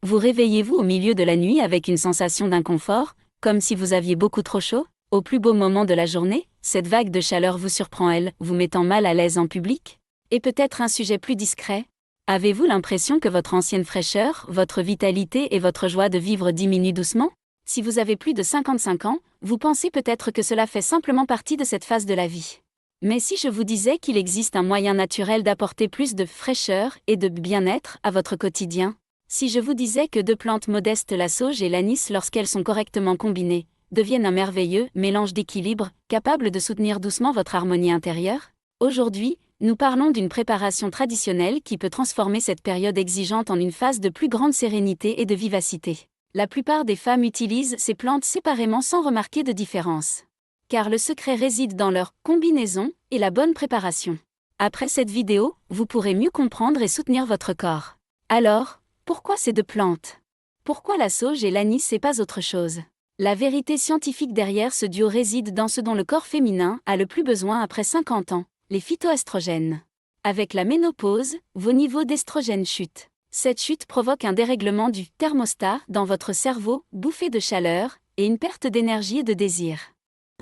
Vous réveillez-vous au milieu de la nuit avec une sensation d'inconfort, comme si vous aviez beaucoup trop chaud? Au plus beau moment de la journée, cette vague de chaleur vous surprend vous mettant mal à l'aise en public? Et peut-être un sujet plus discret? Avez-vous l'impression que votre ancienne fraîcheur, votre vitalité et votre joie de vivre diminuent doucement? Si vous avez plus de 55 ans, vous pensez peut-être que cela fait simplement partie de cette phase de la vie. Mais si je vous disais qu'il existe un moyen naturel d'apporter plus de fraîcheur et de bien-être à votre quotidien? Si je vous disais que deux plantes modestes, la sauge et l'anis, lorsqu'elles sont correctement combinées, deviennent un merveilleux mélange d'équilibre, capable de soutenir doucement votre harmonie intérieure? Aujourd'hui, nous parlons d'une préparation traditionnelle qui peut transformer cette période exigeante en une phase de plus grande sérénité et de vivacité. La plupart des femmes utilisent ces plantes séparément sans remarquer de différence. Car le secret réside dans leur combinaison et la bonne préparation. Après cette vidéo, vous pourrez mieux comprendre et soutenir votre corps. Alors, pourquoi ces deux plantes? Pourquoi la sauge et l'anis et pas autre chose? La vérité scientifique derrière ce duo réside dans ce dont le corps féminin a le plus besoin après 50 ans, les phytoestrogènes. Avec la ménopause, vos niveaux d'estrogènes chutent. Cette chute provoque un dérèglement du thermostat dans votre cerveau, bouffée de chaleur, et une perte d'énergie et de désir.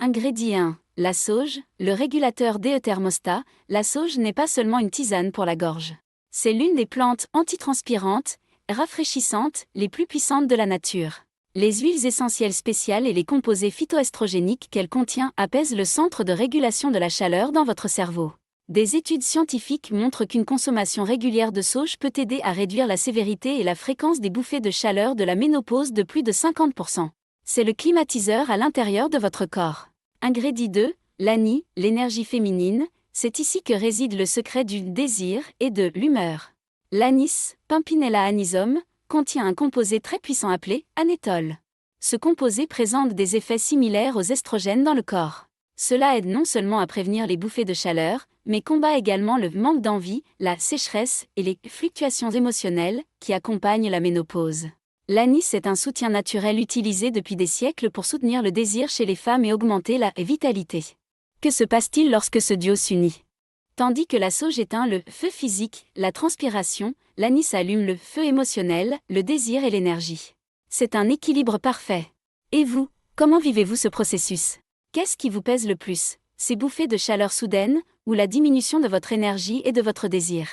Ingrédient 1. La sauge, le régulateur des thermostats. La sauge n'est pas seulement une tisane pour la gorge. C'est l'une des plantes antitranspirantes, rafraîchissantes, les plus puissantes de la nature. Les huiles essentielles spéciales et les composés phytoestrogéniques qu'elle contient apaisent le centre de régulation de la chaleur dans votre cerveau. Des études scientifiques montrent qu'une consommation régulière de sauge peut aider à réduire la sévérité et la fréquence des bouffées de chaleur de la ménopause de plus de 50%. C'est le climatiseur à l'intérieur de votre corps. Ingrédient 2, l'anis, l'énergie féminine. C'est ici que réside le secret du désir et de l'humeur. L'anis, Pimpinella anisum, contient un composé très puissant appelé anétol. Ce composé présente des effets similaires aux estrogènes dans le corps. Cela aide non seulement à prévenir les bouffées de chaleur, mais combat également le manque d'envie, la sécheresse et les fluctuations émotionnelles qui accompagnent la ménopause. L'anis est un soutien naturel utilisé depuis des siècles pour soutenir le désir chez les femmes et augmenter la vitalité. Que se passe-t-il lorsque ce duo s'unit? Tandis que la sauge éteint le feu physique, la transpiration, l'anis allume le feu émotionnel, le désir et l'énergie. C'est un équilibre parfait. Et vous, comment vivez-vous ce processus? Qu'est-ce qui vous pèse le plus? Ces bouffées de chaleur soudaines, ou la diminution de votre énergie et de votre désir?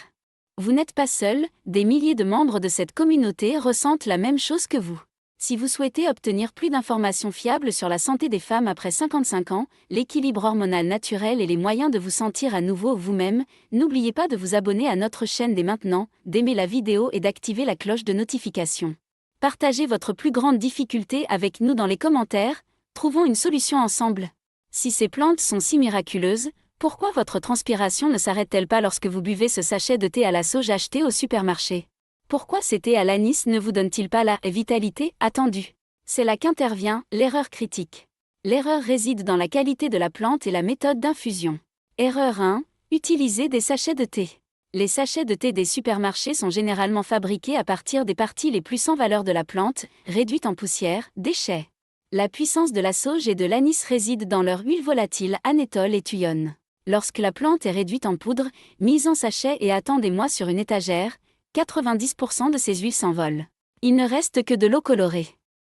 Vous n'êtes pas seul, des milliers de membres de cette communauté ressentent la même chose que vous. Si vous souhaitez obtenir plus d'informations fiables sur la santé des femmes après 55 ans, l'équilibre hormonal naturel et les moyens de vous sentir à nouveau vous-même, n'oubliez pas de vous abonner à notre chaîne dès maintenant, d'aimer la vidéo et d'activer la cloche de notification. Partagez votre plus grande difficulté avec nous dans les commentaires, trouvons une solution ensemble. Si ces plantes sont si miraculeuses, pourquoi votre transpiration ne s'arrête-t-elle pas lorsque vous buvez ce sachet de thé à la sauge acheté au supermarché? Pourquoi ces thés à l'anis ne vous donnent-ils pas la vitalité attendue? C'est là qu'intervient l'erreur critique. L'erreur réside dans la qualité de la plante et la méthode d'infusion. Erreur 1. Utiliser des sachets de thé. Les sachets de thé des supermarchés sont généralement fabriqués à partir des parties les plus sans valeur de la plante, réduites en poussière, déchets. La puissance de la sauge et de l'anis réside dans leur huile volatile anétol et thuyone. Lorsque la plante est réduite en poudre, mise en sachet et attend des mois sur une étagère, 90% de ces huiles s'envolent. Il ne reste que de l'eau colorée.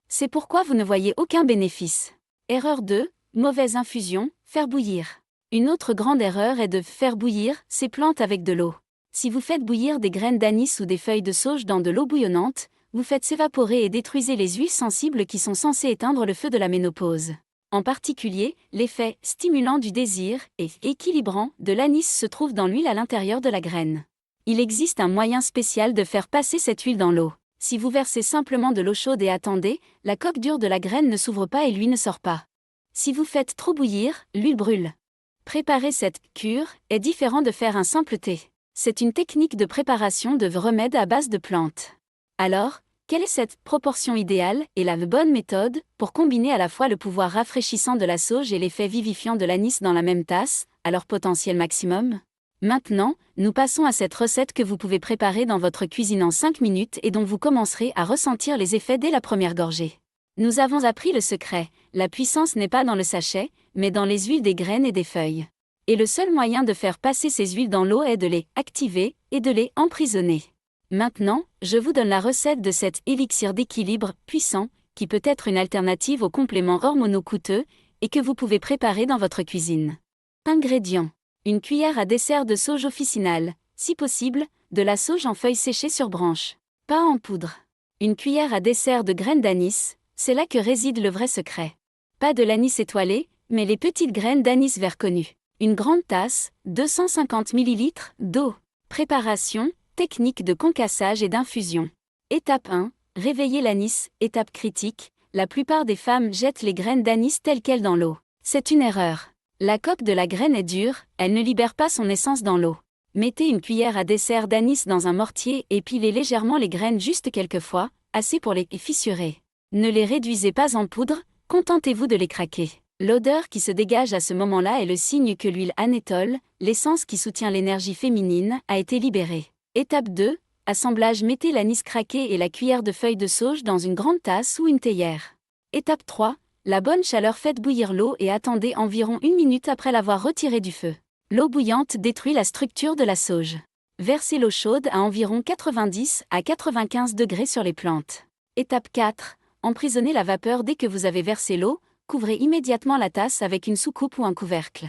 C'est pourquoi vous ne voyez aucun bénéfice. Erreur 2. Mauvaise infusion, faire bouillir. Une autre grande erreur est de faire bouillir ces plantes avec de l'eau. Si vous faites bouillir des graines d'anis ou des feuilles de sauge dans de l'eau bouillonnante, vous faites s'évaporer et détruisez les huiles sensibles qui sont censées éteindre le feu de la ménopause. En particulier, l'effet stimulant du désir et équilibrant de l'anis se trouve dans l'huile à l'intérieur de la graine. Il existe un moyen spécial de faire passer cette huile dans l'eau. Si vous versez simplement de l'eau chaude et attendez, la coque dure de la graine ne s'ouvre pas et l'huile ne sort pas. Si vous faites trop bouillir, l'huile brûle. Préparer cette cure est différent de faire un simple thé. C'est une technique de préparation de remède à base de plantes. Alors, quelle est cette proportion idéale et la bonne méthode pour combiner à la fois le pouvoir rafraîchissant de la sauge et l'effet vivifiant de l'anis dans la même tasse, à leur potentiel maximum? Maintenant, nous passons à cette recette que vous pouvez préparer dans votre cuisine en 5 minutes et dont vous commencerez à ressentir les effets dès la première gorgée. Nous avons appris le secret, la puissance n'est pas dans le sachet, mais dans les huiles des graines et des feuilles. Et le seul moyen de faire passer ces huiles dans l'eau est de les activer et de les emprisonner. Maintenant, je vous donne la recette de cet élixir d'équilibre puissant, qui peut être une alternative aux compléments hormonaux coûteux, et que vous pouvez préparer dans votre cuisine. Ingrédients. Une cuillère à dessert de sauge officinale, si possible, de la sauge en feuilles séchées sur branche. Pas en poudre. Une cuillère à dessert de graines d'anis, c'est là que réside le vrai secret. Pas de l'anis étoilé, mais les petites graines d'anis vert connues. Une grande tasse, 250 ml d'eau. Préparation, technique de concassage et d'infusion. Étape 1. Réveiller l'anis, étape critique. La plupart des femmes jettent les graines d'anis telles quelles dans l'eau. C'est une erreur. La coque de la graine est dure, elle ne libère pas son essence dans l'eau. Mettez une cuillère à dessert d'anis dans un mortier et pilez légèrement les graines juste quelques fois, assez pour les fissurer. Ne les réduisez pas en poudre, contentez-vous de les craquer. L'odeur qui se dégage à ce moment-là est le signe que l'huile anétole, l'essence qui soutient l'énergie féminine, a été libérée. Étape 2. Assemblage. Mettez l'anis craqué et la cuillère de feuilles de sauge dans une grande tasse ou une théière. Étape 3. La bonne chaleur. Faites bouillir l'eau et attendez environ 1 minute après l'avoir retirée du feu. L'eau bouillante détruit la structure de la sauge. Versez l'eau chaude à environ 90 à 95 degrés sur les plantes. Étape 4. Emprisonnez la vapeur. Dès que vous avez versé l'eau, couvrez immédiatement la tasse avec une soucoupe ou un couvercle.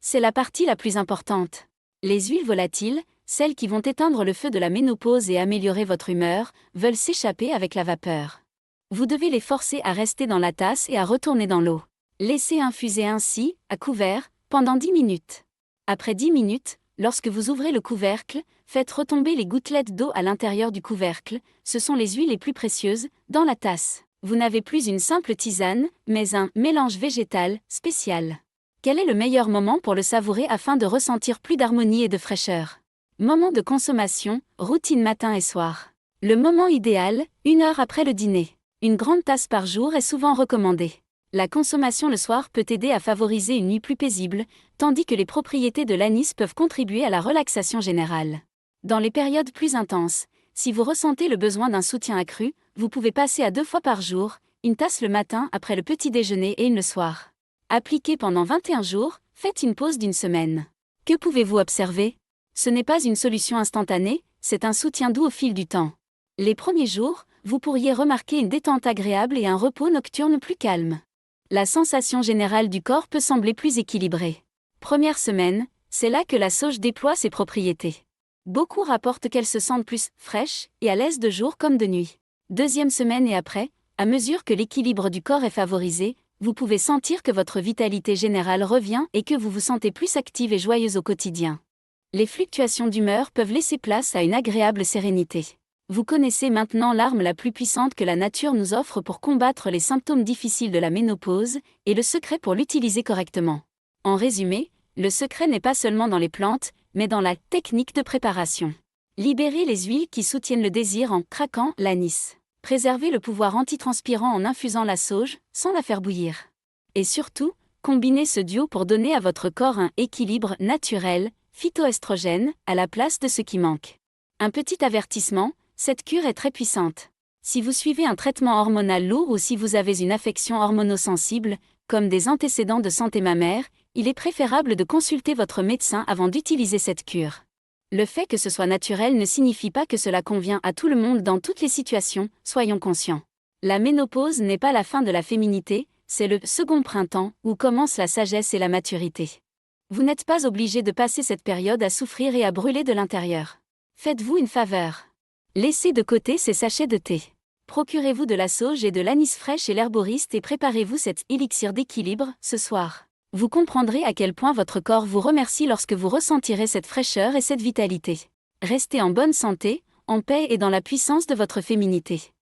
C'est la partie la plus importante. Les huiles volatiles, celles qui vont éteindre le feu de la ménopause et améliorer votre humeur, veulent s'échapper avec la vapeur. Vous devez les forcer à rester dans la tasse et à retourner dans l'eau. Laissez infuser ainsi, à couvert, pendant 10 minutes. Après 10 minutes, lorsque vous ouvrez le couvercle, faites retomber les gouttelettes d'eau à l'intérieur du couvercle, ce sont les huiles les plus précieuses, dans la tasse. Vous n'avez plus une simple tisane, mais un mélange végétal, spécial. Quel est le meilleur moment pour le savourer afin de ressentir plus d'harmonie et de fraîcheur? Moment de consommation, routine matin et soir. Le moment idéal, 1 heure après le dîner. Une grande tasse par jour est souvent recommandée. La consommation le soir peut aider à favoriser une nuit plus paisible, tandis que les propriétés de l'anis peuvent contribuer à la relaxation générale. Dans les périodes plus intenses, si vous ressentez le besoin d'un soutien accru, vous pouvez passer à 2 fois par jour, une tasse le matin après le petit déjeuner et une le soir. Appliquez pendant 21 jours, faites une pause d'1 semaine. Que pouvez-vous observer? Ce n'est pas une solution instantanée, c'est un soutien doux au fil du temps. Les premiers jours, vous pourriez remarquer une détente agréable et un repos nocturne plus calme. La sensation générale du corps peut sembler plus équilibrée. Première semaine, c'est là que la sauge déploie ses propriétés. Beaucoup rapportent qu'elles se sentent plus fraîches et à l'aise de jour comme de nuit. Deuxième semaine et après, à mesure que l'équilibre du corps est favorisé, vous pouvez sentir que votre vitalité générale revient et que vous vous sentez plus active et joyeuse au quotidien. Les fluctuations d'humeur peuvent laisser place à une agréable sérénité. Vous connaissez maintenant l'arme la plus puissante que la nature nous offre pour combattre les symptômes difficiles de la ménopause, et le secret pour l'utiliser correctement. En résumé, le secret n'est pas seulement dans les plantes, mais dans la technique de préparation. Libérez les huiles qui soutiennent le désir en craquant l'anis. Préservez le pouvoir antitranspirant en infusant la sauge, sans la faire bouillir. Et surtout, combinez ce duo pour donner à votre corps un équilibre naturel, phytoestrogène, à la place de ce qui manque. Un petit avertissement, cette cure est très puissante. Si vous suivez un traitement hormonal lourd ou si vous avez une affection hormonosensible, comme des antécédents de santé mammaire, il est préférable de consulter votre médecin avant d'utiliser cette cure. Le fait que ce soit naturel ne signifie pas que cela convient à tout le monde dans toutes les situations, soyons conscients. La ménopause n'est pas la fin de la féminité, c'est le second printemps où commence la sagesse et la maturité. Vous n'êtes pas obligé de passer cette période à souffrir et à brûler de l'intérieur. Faites-vous une faveur. Laissez de côté ces sachets de thé. Procurez-vous de la sauge et de l'anis frais chez l'herboriste et préparez-vous cet élixir d'équilibre ce soir. Vous comprendrez à quel point votre corps vous remercie lorsque vous ressentirez cette fraîcheur et cette vitalité. Restez en bonne santé, en paix et dans la puissance de votre féminité.